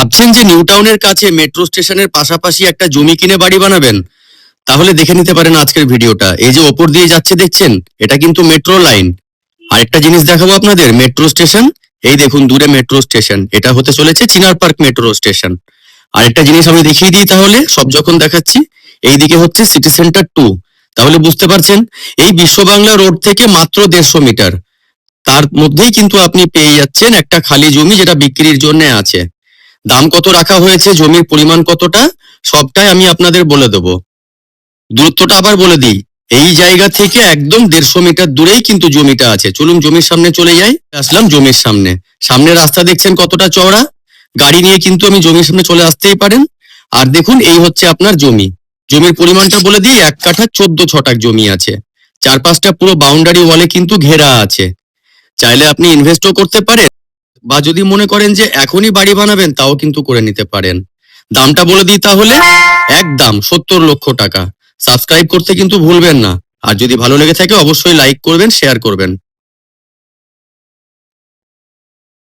ভাবছেন যে নিউ টাউনের কাছে মেট্রো স্টেশনের পাশাপাশি একটা জমি কিনে বাড়ি বানাবেন? তাহলে দেখে নিতে পারেন আজকের ভিডিওটা। এই যে ওপর দিয়ে যাচ্ছে দেখছেন, এটা কিন্তু মেট্রো লাইন। আরেকটা জিনিস দেখাবো আপনাদের, মেট্রো স্টেশন। এই দেখুন দূরে মেট্রো স্টেশন, এটা হতে চলেছে চিনার পার্ক মেট্রো স্টেশন। আরেকটা জিনিস আমি দেখিয়ে দিই তাহলে, সব যখন দেখাচ্ছি। এইদিকে হচ্ছে সিটি সেন্টার 2। তাহলে বুঝতে পারছেন, এই বিশ্ব বাংলা রোড থেকে মাত্র 150 মিটার, তার মধ্যেই কিন্তু আপনি পেয়ে যাচ্ছেন একটা খালি জমি যেটা বিক্রির জন্য আছে। দাম কত রাখা হয়েছে, জমির পরিমাণ কতটা, সবটাই আমি আপনাদের বলে দেবো। দূরত্বটা আবার বলে দিই, এই জায়গা থেকে একদম 150 মিটার দূরেই কিন্তু জমিটা আছে। চলুন জমির সামনে চলে যাই। আসলাম জমির সামনে। সামনে রাস্তা দেখছেন কতটা চওড়া, গাড়ি নিয়ে কিন্তু আমি জমির সামনে চলে আসতেই পারেন। আর দেখুন এই হচ্ছে আপনার জমি। জমির পরিমাণটা বলে দিই, 1 কাঠা 14 ছটাক জমি আছে। চারপাশটা পুরো বাউন্ডারি ওয়ালে কিন্তু ঘেরা আছে। চাইলে আপনি ইনভেস্টও করতে পারেন, বা যদি মনে করেন যে এখনই বাড়ি বানাবেন তাও কিন্তু করে নিতে পারেন। দামটা বলে দিই তাহলে, একদম 70 লক্ষ টাকা। সাবস্ক্রাইব করতে কিন্তু ভুলবেন না। আর যদি ভালো লেগে থাকে অবশ্যই লাইক করবেন, শেয়ার করবেন।